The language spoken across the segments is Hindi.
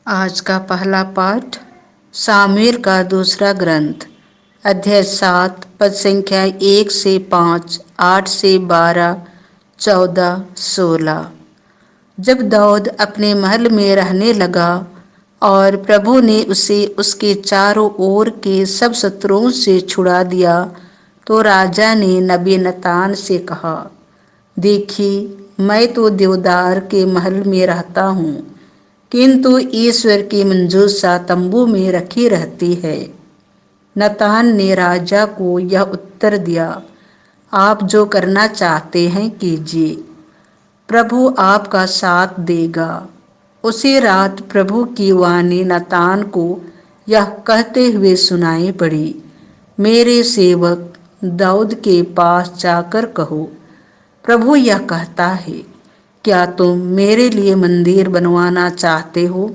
आज का पहला पाठ सामुएल का दूसरा ग्रंथ अध्याय 7 पद संख्या 1 से 5, 8 से 12, 14, 16। जब दाऊद अपने महल में रहने लगा और प्रभु ने उसे उसके चारों ओर के सब शत्रुओं से छुड़ा दिया, तो राजा ने नबी नतान से कहा, देखिए, मैं तो देवदार के महल में रहता हूँ, किंतु ईश्वर की मंजूसा तंबू में रखी रहती है। नतान ने राजा को यह उत्तर दिया, आप जो करना चाहते हैं कीजिए, प्रभु आपका साथ देगा। उसी रात प्रभु की वाणी नतान को यह कहते हुए सुनाई पड़ी, मेरे सेवक दाऊद के पास जाकर कहो, प्रभु यह कहता है, क्या तुम मेरे लिए मंदिर बनवाना चाहते हो?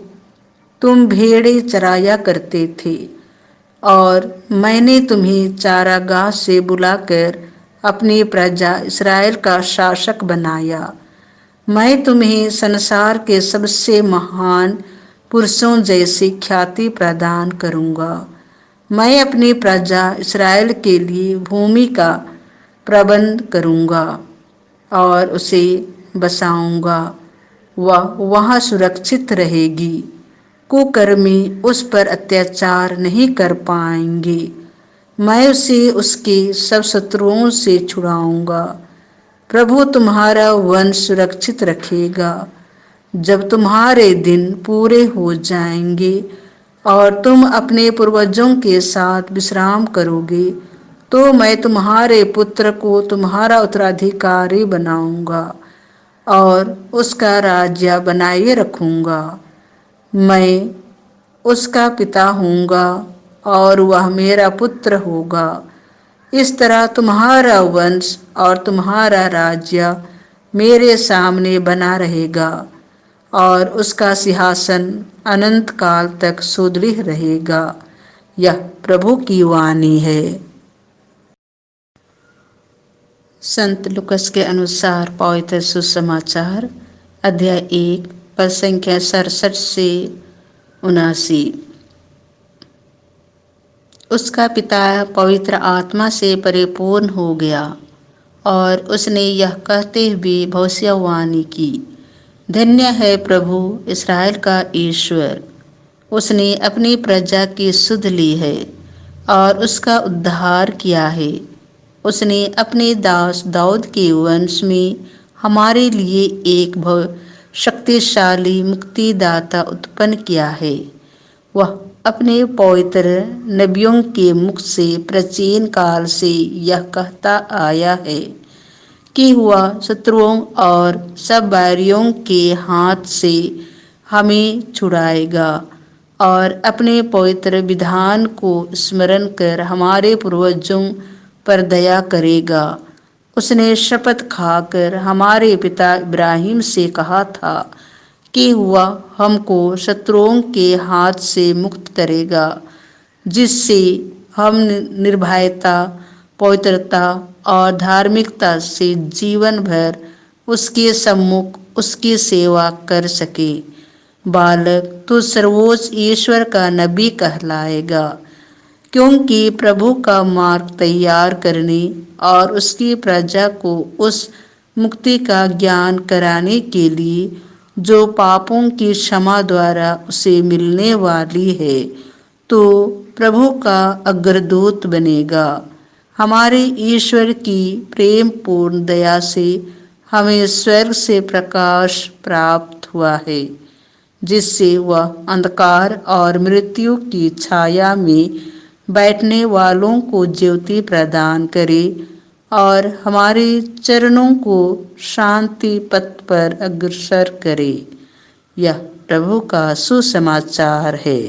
तुम भेड़ें चराया करते थे और मैंने तुम्हें चारागाह से बुलाकर अपनी प्रजा इस्राएल का शासक बनाया। मैं तुम्हें संसार के सबसे महान पुरुषों जैसी ख्याति प्रदान करूंगा। मैं अपनी प्रजा इस्राएल के लिए भूमि का प्रबंध करूंगा और उसे बसाऊंगा। वह वहाँ सुरक्षित रहेगी। कुकर्मी उस पर अत्याचार नहीं कर पाएंगे। मैं उसे उसके सब शत्रुओं से छुड़ाऊंगा। प्रभु तुम्हारा वंश सुरक्षित रखेगा। जब तुम्हारे दिन पूरे हो जाएंगे और तुम अपने पूर्वजों के साथ विश्राम करोगे, तो मैं तुम्हारे पुत्र को तुम्हारा उत्तराधिकारी बनाऊंगा और उसका राज्य बनाए रखूंगा। मैं उसका पिता होऊंगा और वह मेरा पुत्र होगा। इस तरह तुम्हारा वंश और तुम्हारा राज्य मेरे सामने बना रहेगा और उसका सिंहासन अनंत काल तक सुदृढ़ रहेगा। यह प्रभु की वाणी है। संत लुकस के अनुसार पवित्र सुसमाचार अध्याय 1 पद संख्या 67 से 79। उसका पिता पवित्र आत्मा से परिपूर्ण हो गया और उसने यह कहते हुए भविष्यवाणी की, धन्य है प्रभु इस्राएल का ईश्वर, उसने अपनी प्रजा की सुध ली है और उसका उद्धार किया है। उसने अपने दास दाऊद के वंश में हमारे लिए एक शक्तिशाली मुक्तिदाता उत्पन्न किया है। वह अपने पवित्र नबियों के मुख से प्राचीन काल से यह कहता आया है कि वह शत्रुओं और सब बैरियों के हाथ से हमें छुड़ाएगा और अपने पवित्र विधान को स्मरण कर हमारे पूर्वजों पर दया करेगा। उसने शपथ खाकर हमारे पिता इब्राहिम से कहा था कि वह हमको शत्रुओं के हाथ से मुक्त करेगा, जिससे हम निर्भयता, पवित्रता और धार्मिकता से जीवन भर उसके सम्मुख उसकी सेवा कर सके। बालक, तू सर्वोच्च ईश्वर का नबी कहलाएगा, क्योंकि प्रभु का मार्ग तैयार करने और उसकी प्रजा को उस मुक्ति का ज्ञान कराने के लिए जो पापों की क्षमा द्वारा उसे मिलने वाली है, तो प्रभु का अग्रदूत बनेगा। हमारे ईश्वर की प्रेम पूर्ण दया से हमें स्वर्ग से प्रकाश प्राप्त हुआ है, जिससे वह अंधकार और मृत्यु की छाया में बैठने वालों को ज्योति प्रदान करे और हमारे चरणों को शांति पथ पर अग्रसर करे। यह प्रभु का सुसमाचार है।